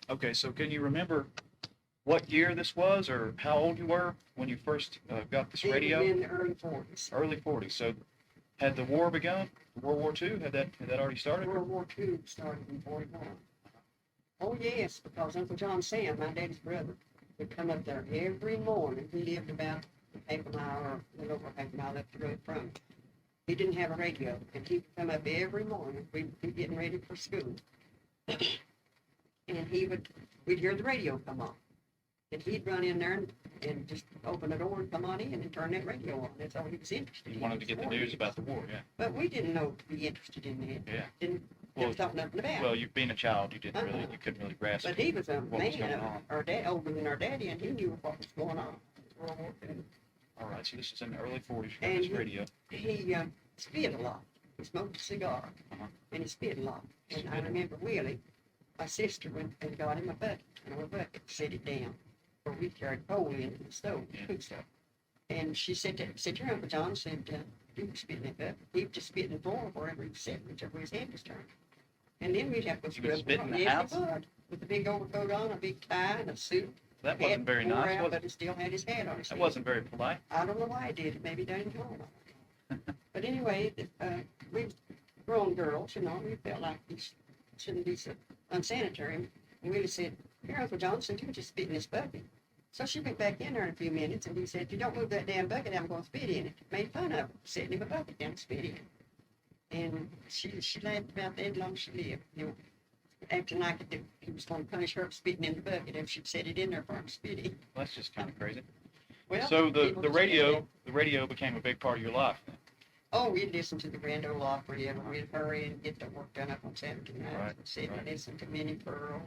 Okay, so can you remember what year this was, or how old you were when you first got this It was radio? in the early 40s. Early 40s. So had the war begun? World War II? Had that already started? World War II started in 41. Oh, yes, because Uncle John Sam, my daddy's brother, would come up there every morning. He lived about half a mile or a little over half a mile up the road from me. He didn't have a radio, and he would come up every morning. We'd be getting ready for school. And we'd hear the radio come on. And he'd run in there and just open the door and come on in and turn that radio on. That's all he was interested in. He wanted to get the news about the war, yeah. But we didn't know to be interested in that. Yeah. Didn't Well, thought nothing about it. Well, you being a child, you couldn't really grasp But he was a what was going man, on. our dad, older than our daddy, and he knew what was going on. World War II. All right, so this is in the early 40s. You got And this radio. He spit a lot. He smoked a cigar, and he spit a lot. And I remember Willie, my sister, went and got him a bucket, and a bucket, set it down, where we carried coal into the stove, cook stuff. And she said to her Uncle John, said, he was spitting that bucket. He was just spitting the floor wherever he sat, whichever his head was turned. And then we'd have to He would spit in the yes, house? he would, with a big overcoat on, a big tie, and a suit. That wasn't very nice, was But it? he still had his hat on his That head. wasn't very polite. I don't know why he did it. Maybe he didn't know about it. But anyway, we grown girls, we felt like we shouldn't be so unsanitary. And Willie said, here, Uncle John said, you were just spitting this bucket. So she went back in there in a few minutes, and he said, if you don't move that damn bucket, I'm going to spit in it. Made fun of him, setting him a bucket down and spit in it. And she laughed about that as long as she lived. Acting like he was going to punish her for spitting in the bucket if she'd set it in there for him to spit in. Well, that's just kind of crazy. Well, So the people just radio became a big part of your life then. Oh, we'd listen to the Grand Ole Opry, and we'd hurry and get the work done up on Saturday night. Right, And sit right. and listen to Minnie Pearl.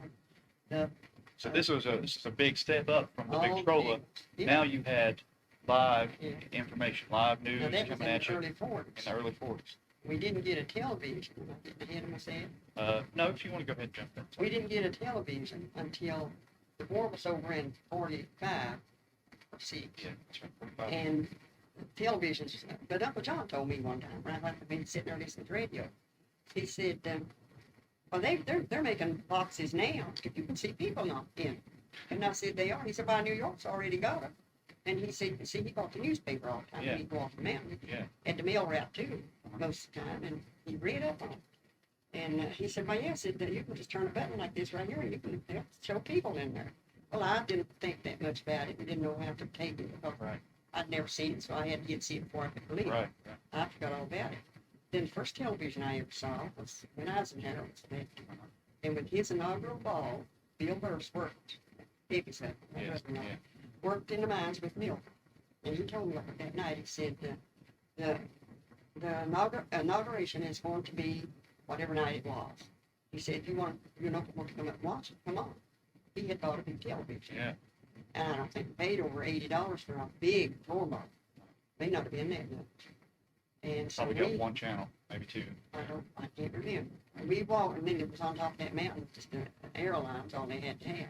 And So this is a big step up from the Victrola. Yeah. Now you had live Yeah. information, live news Now, that was coming in at the you early in 40s. the early 40s. We didn't get a television. Am I getting ahead of myself? No, if you want to go ahead and jump in. We didn't get a television until the war was over in 45 or 6. Yeah, that's right, 45. And televisions, but Uncle John told me one time, right after being sitting there listening to radio, he said, well, they're making boxes now if you can see people not in. And I said, they are. He said, well, New York's already got them. And he said, see, he bought the newspaper all the time. Yeah. He'd go off the mountain. Yeah. At the mail route, too, most of the time. And he read up on it. And he said, well, yeah, said, you can just turn a button like this right here, and you can show people in there. Well, I didn't think that much about it. We didn't know how to take it. Because Right. I'd never seen it, so I had to get to see it before I could believe it. Right. I forgot all about it. Then the first television I ever saw was when Eisenhower was elected. And with his inaugural ball, Bill Burrs worked. Hippies up. Yes. Yeah. Worked in the mines with Milton. And he told me that night, he said, the inauguration is going to be whatever night it was. He said, if you want to come up and watch it, come on. He had bought a big television. Yeah. And I don't think he paid over $80 for a big floor model. May not have been that much. And so Probably got one channel, maybe two. I can't remember. And we walked, and then it was on top of that mountain, just an airline's all they had to have.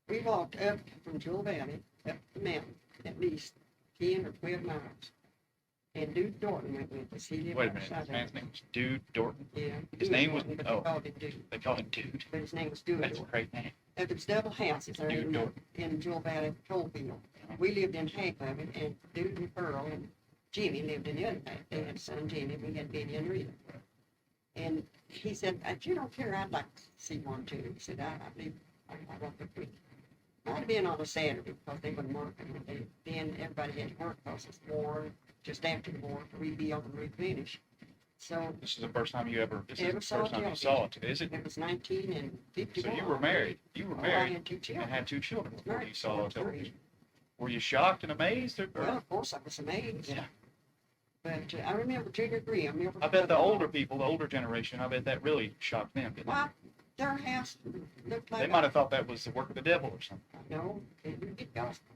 We walked up from Jewel Valley, up the mountain, at least 10 or 12 miles. And Dude Dorton went with us. He lived Wait a minute. outside This man's there. name was Dude Dorton. Yeah. His Dude name was- Dorton, but oh. they called him Dude. They called him Dude. But his name was Dude That's a Dorton. great name. There was double houses there Dude Dorton. in Jewel Valley coal field. We lived in half of it, and Dude and Pearl and Jimmy lived in the other half. They had a son, Jimmy. We had Benny and Rita. And he said, if you don't care, I'd like to see one too. He said, I believe I want to be. Might have been on a Saturday because they wouldn't work. And then everybody had to work because it's war, just after the war, to rebuild and replenish. So This is the first time you ever. This is Ever the saw first time you television. saw it. Is it? it was 1951. So you were married. You were Oh, I married had 2 and children. had 2 children before Married you saw for 3. television. Were you shocked and amazed? Well, of course, I was amazed. Yeah. But I remember Trigger Graham. I bet the older people, the older generation, I bet that really shocked them, didn't it? Well, their house looked like They might have thought that was the work of the devil or something. No, they didn't get gospel.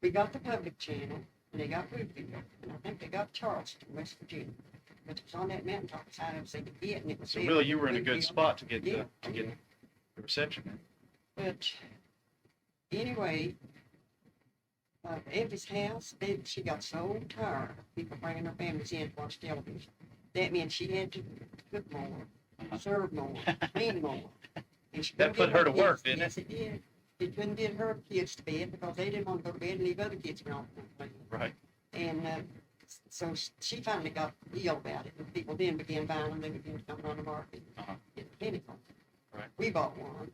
We got the public channel, and they got Bluefield, and I think they got Charleston, West Virginia. But it was on that mountaintop side of they could get, and it was So there really, you with were in a good Bluefield. spot to get Yeah, the reception. Then. But anyway, Effie's house, she got so tired of people bringing their families in to watch television. That meant she had to cook more, serve more, clean more. And she That couldn't put get her to work, kids. didn't Yes, it did. It couldn't get her kids to bed because they didn't want to go to bed and leave other kids around. Right. And so she finally got ill about it, and people then began buying them. They began coming on the market in the chemical. Right. We bought one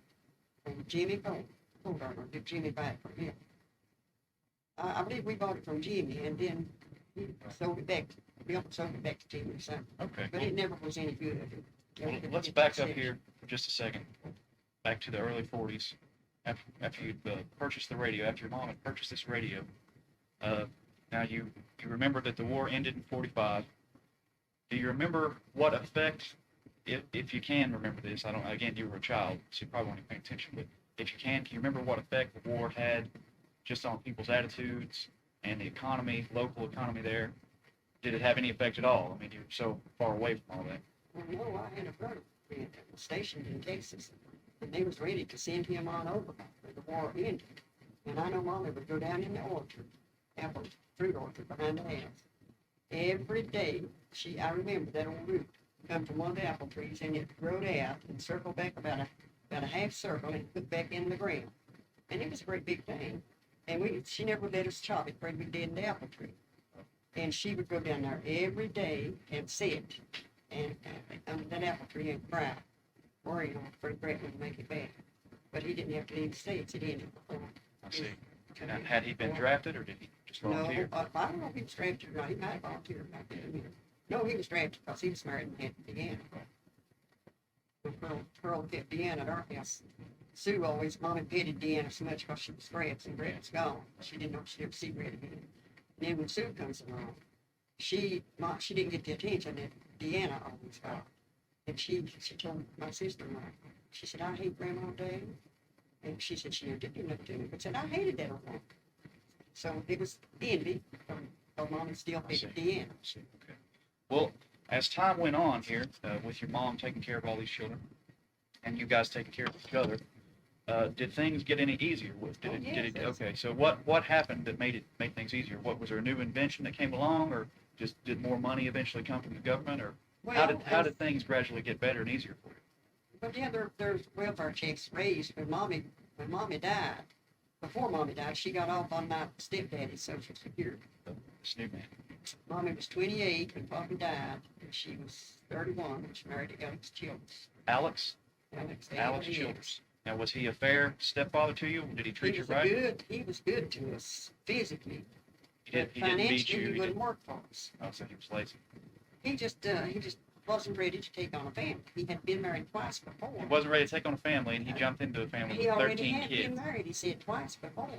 from Jimmy Goldgartner. Did Jimmy buy it from him? I believe we bought it from Jimmy, and then he sold it back. Bill sold it back to Jimmy. So, Okay. but it never was any good. Well, let's back up here for just a second. Back to the early 40s. After you purchased the radio, after your mom had purchased this radio, now you remember that the war ended in 45. Do you remember what effect, if you can remember this? Again, you were a child, so you probably weren't paying attention. But if you can you remember what effect the war had just on people's attitudes and the economy, local economy there? Did it have any effect at all? I mean, you were so far away from all that. Well, no, I had a brother stationed in Texas, and they was ready to send him on over when the war ended. And I know Mommy would go down in the orchard, apple fruit orchard behind the house. Every day, I remember that old root come from one of the apple trees, and it growed out and circled back about a half circle and put back in the ground. And it was a great big thing. And she never let us chop it, afraid we'd dead in the apple tree. And she would go down there every day and sit and under that apple tree and cry, worrying on Fred Brett would make it bad. But he didn't have to leave the States. It ended before. I see. And had he been drafted, or did he just volunteer? No, I don't know if he was drafted or not. He might have volunteered back then. No, he was drafted because he was married and had Deanna. Pearl kept Deanna at our house. Sue always, Mommy petted Deanna so much because she was Brett's and Brett was gone. She didn't know she'd ever see Brett again. And then when Sue comes along, she didn't get the attention that Deanna always got. And she told my sister-in-law, she said, I hate Grandma Day. And she said she didn't do nothing to me, but said, I hated that old woman. So it was envy from Mommy still hated Deanna. Okay. Well, as time went on here, with your mom taking care of all these children, and you guys taking care of each other, did things get any easier? Okay, so what happened that made things easier? What was there a new invention that came along, or just did more money eventually come from the government, or how did things gradually get better and easier for you? But yeah, there's welfare checks raised when Mommy died. Before Mommy died, she got off on my stepdaddy's Social Security. This new man. Mommy was 28 when Papi died, and she was 31 when she married Alex Childers. Alex Childers. Now, was he a fair stepfather to you? Did he treat you right? He was good to us physically. He didn't beat you. He wouldn't work for us. Oh, so he was lazy. He just wasn't ready to take on a family. He had been married twice before. He wasn't ready to take on a family, and he jumped into a family with 13 kids. He already had been married, he said, twice before.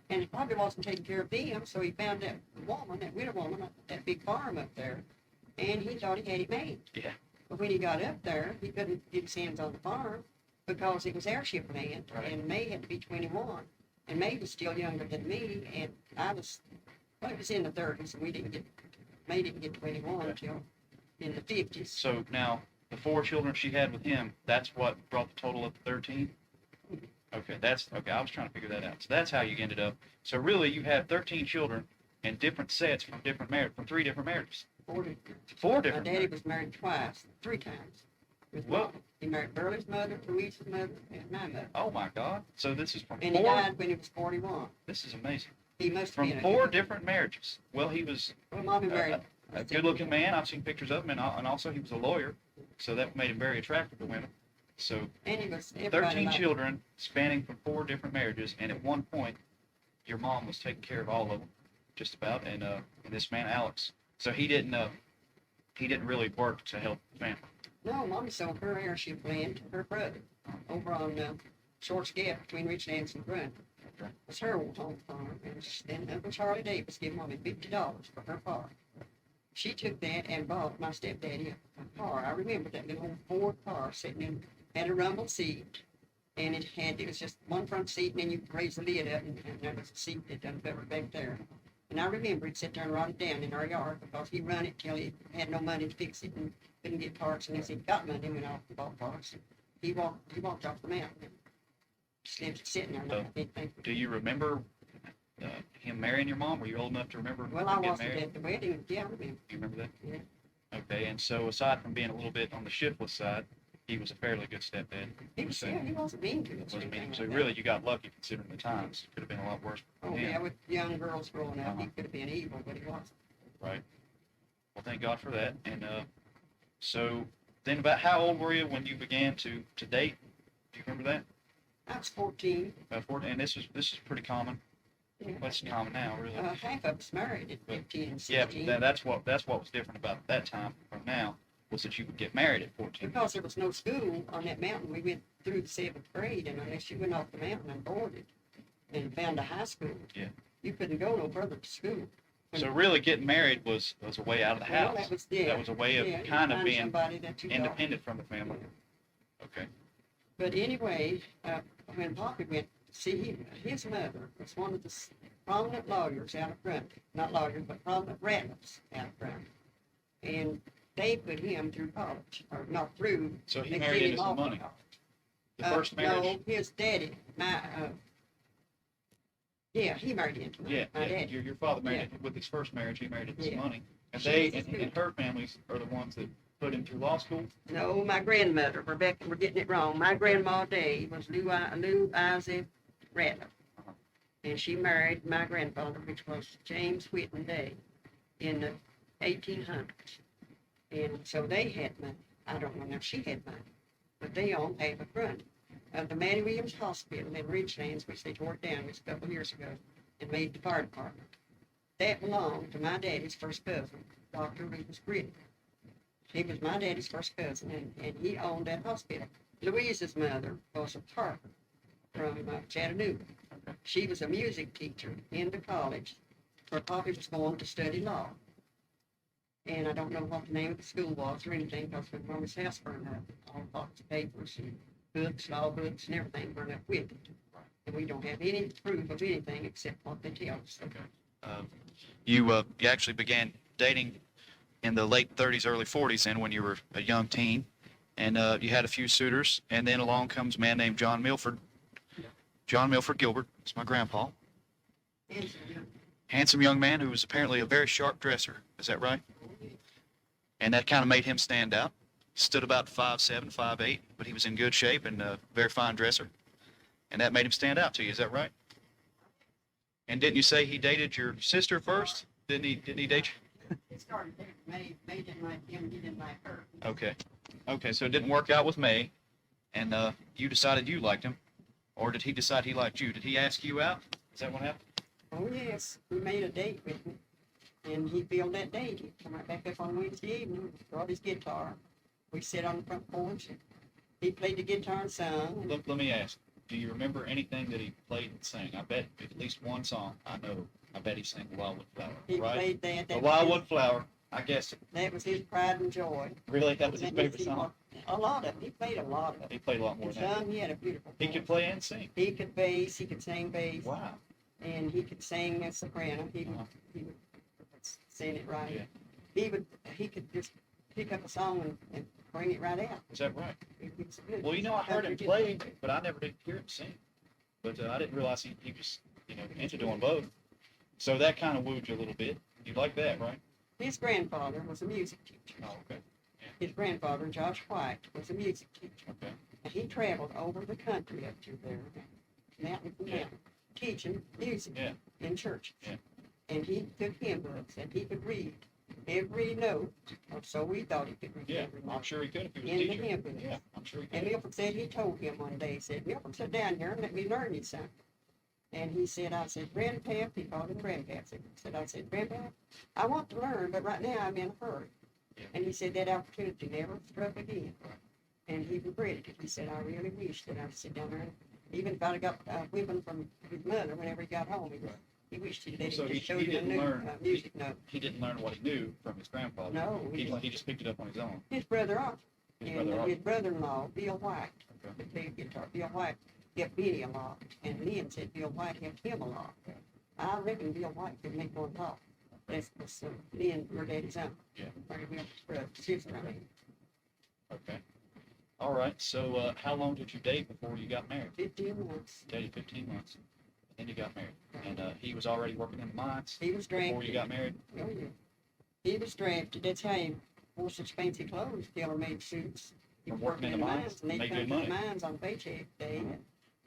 And he probably wasn't taking care of them, so he found that widow woman, that big farm up there, and he thought he had it made. Yeah. But when he got up there, he couldn't get his hands on the farm because it was airship land, right. And May had to be 21. And May was still younger than me, and I was in the 30s, and May didn't get 21 until in the 50s. So now, the 4 children she had with him, that's what brought the total up to 13? Okay, I was trying to figure that out. So that's how you ended up. So really, you had 13 children and different sets from 3 different marriages. 4 different. My daddy was married 3 times. Well, he married Burley's mother, Louise's mother, and my mother. Oh my God! So this is from and 4. And he died when he was 41. This is amazing. He must from have been 4 different marriages. Well, he was Mommy married a good-looking man. I've seen pictures of him, and also he was a lawyer, so that made him very attractive to women. So, and he was 13 children spanning from 4 different marriages, and at one point, your mom was taking care of all of them, just about, and this man Alex. So he didn't really work to help the family. No, Mommy sold her airship land to her brother over on Shorts Gap between Richlands and Grunt. Okay. It's her old home farm, and Uncle Charlie Davis gave Mommy $50 for her car. She took that and bought my stepdaddy a car. I remember that little old Ford car sitting in, had a rumble seat, and it was just one front seat, and then you could raise the lid up, and there was a seat that done covered back there. And I remember he'd sit there and rot it down in our yard because he run it till he had no money to fix it and couldn't get parts, and as he got money, he went off and bought parts. He walked off the mountain and just left it sitting there. So, do you remember him marrying your mom? Were you old enough to remember? Well, I wasn't at the wedding. Yeah, I remember. You remember that? Yeah. Okay, and so aside from being a little bit on the shiftless side, he was a fairly good stepdad. He was, yeah, he wasn't mean to us. or Wasn't mean. anything So like really, that. you got lucky considering the times. Could have been a lot worse. Oh, Yeah. yeah, with young girls growing up, he Uh-huh. could have been evil, but he wasn't. Right. Well, thank God for that. And so then, about how old were you when you began to date? Do you remember that? I was 14. About 14. And this is pretty common. Yeah. Well, it's common now, really. Half of us married at 15 and Yeah, 16. but that's what was different about that time from now, was that you would get married at 14. Because there was no school on that mountain. We went through the 7th grade, and unless you went off the mountain and boarded and found a high school, Yeah. you couldn't go no further to school. So really, getting married was a way out of the house. Well, that was, yeah, That was a way of yeah, kind of find being somebody that you thought- independent from the family. Yeah. Okay. But anyway, when Poppy went, see, his mother was one of the prominent lawyers out of front. Not lawyers, but prominent rattlers out of front. And they put him through college, or not through. So he they married sent him into some off to money. college. The first marriage. No, his daddy, yeah, he married into Yeah, my yeah. daddy. Your father married Yeah. with his first marriage. He married into some Yeah. money, and She they was his and her families are the ones that put him through law school. No, my grandmother, Rebecca, we're getting it wrong. My grandma Day was Lou Isaac Rattler. Uh-huh. And she married my grandfather, which was James Whitten Day, in the 1800s. And so they had money. I don't know if she had money, but they owned half a front of the Mattie Williams Hospital in Ridgelands, which they tore it down just a couple of years ago and made the fire department. That belonged to my daddy's first cousin, Dr. Rufus Britton. He was my daddy's first cousin, and he owned that hospital. Louise's mother was a Parker from Chattanooga. Okay. She was a music teacher in the college where Poppy was going to study law. And I don't know what the name of the school was or anything, because when Mama's house burned up, all Poppy's papers and books, law books and everything burned up with it. And we don't have any proof of anything except what they tell us. Okay. You actually began dating in the late 30s, early 40s, and when you were a young teen, and you had a few suitors, and then along comes a man named John Milford. John Milford Gilbert. It's my grandpa. Handsome young man who was apparently a very sharp dresser. Is that right? And that kind of made him stand out. Stood about 5'7", 5'8", but he was in good shape and a very fine dresser. And that made him stand out to you. Is that right? And didn't you say he dated your sister first? Didn't he date you? It started there. May didn't like him, he didn't like her. Okay. Okay, so it didn't work out with May, and you decided you liked him, or did he decide he liked you? Did he ask you out? Is that what happened? Oh, yes, we made a date with him, and he filled that date. He come right back up on Wednesday evening, brought his guitar. We sat on the front porch, and he played the guitar and sung. Let me ask, do you remember anything that he played and sang? I bet at least one song I know. I bet he sang The Wildwood Flower, He right? played that. The Wildwood Flower. I guessed it. That was his pride and joy. Really? That was his That means favorite he song? wa- A lot of it. He played a lot of it. He played a lot more And than that. sung, he had a beautiful He voice. could play and sing. He could bass, he could sing bass, Wow. and he could sing a soprano. He Uh-huh. would sing it right. Yeah. He could just pick up a song and bring it right out. Is that right? He was good. Well, I heard him Country play, guitar. but I never did hear him sing. But I didn't realize he was, into doing both. So that kind of wooed you a little bit. You like that, right? His grandfather was a music teacher. Oh, okay. His grandfather, Josh White, was a music teacher. Okay. And he traveled over the country up to there, mountain to Yeah. mountain, teaching music Yeah. in churches. Yeah. And he took hymn books, and he could read every note, or so we thought he could read Yeah, every I'm note. sure he could if he was In a the teacher. hymn book. Yeah, I'm sure he And could. Milford said he told him one day, he said, Milford, sit down here and let me learn you something. And he said, I said, Grandpap, he called him Grandpap. I said, Grandpap, I want to learn, but right now I'm in a hurry. Yeah. And he said that opportunity never struck again. And he regretted it. He said, I really wish that I'd sit down there. Even if I'd have got a whipping from his mother whenever he got home, he wished he'd let So him he just show didn't you a new learn- music note. He didn't learn what he knew from his grandfather. No, He just picked it up on his own. his brother Arthur. His And brother his Arthur. brother-in-law, Bill White, Okay. that played guitar. Bill White helped Benny a lot, and Lynn said Bill White helped him a lot. I reckon Bill White could make one talk. That's was Lynn, her daddy's uncle. Yeah. Mary Wilkes' brother, sister, I mean. Okay. All right. So how long did you date before you got married? 15 months. Dated 15 months. And then you got married. And he was already working in the mines He was before drafted. you got married? Oh, yeah. He was drafted. That's how he wore such fancy clothes, tailor-made suits. He From was working in the mines, and Made they come good to the money. mines on paycheck day,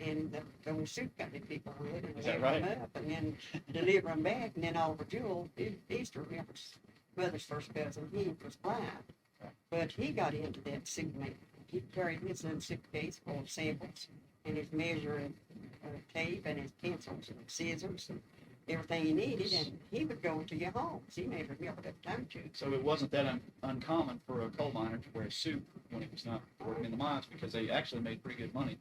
and there was soup company people with it, and Is that they come right? up, and then deliver them back, and then Oliver Jewell, Easter, Gilbert's mother's first cousin, he was blind, but he got into that soup making. He carried his little suitcase full of samples, and his measuring tape, and his pencils, and scissors, and everything he needed, and he would go to your homes. He measured Gilbert at the time, too. So it wasn't that uncommon for a coal miner to wear a suit when he was not working in the mines, because they actually made pretty good money,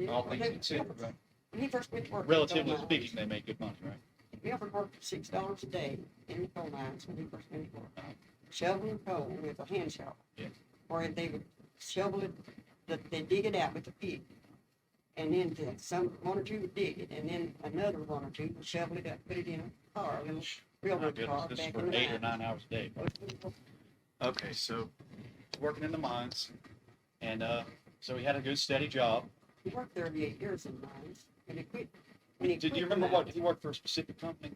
all things considered, right? When he first went to work, Relatively speaking, they made good money, right? Gilbert worked for $6 a day in the coal mines when he first went to work, shoveling coal with a hand shovel. Yeah. Or they would shovel it, they dig it out with a pick, and then one or two would dig it, and then another one or two would shovel it up, put it in a car, a little My railroad goodness, car this is back for in the 8 or mines. 9 hours a day. Okay, so working in the mines, and so he had a good steady job. He worked 38 years in the mines, and he quit. When he Did quit you the remember what mines, he worked for a specific company?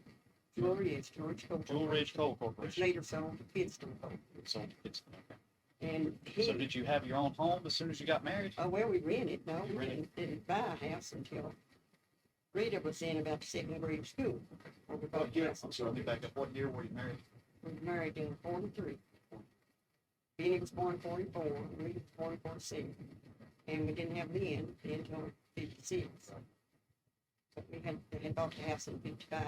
Jewel Ridge Coal Jewel Ridge Coal which Corporation. later sold to Pittston Coal. So it's okay. And So did you have your own home as soon as you got married? oh, well, we rented. No, You we rented? didn't buy a house until Rita was in about the second grade of school. When we bought What the year? house. I'm sorry, let me back up. What year were you married? We were married in 43. Benny was born in 44, and Rita was born in 46. And we didn't have Lynn until 56. But we had bought the house in 55.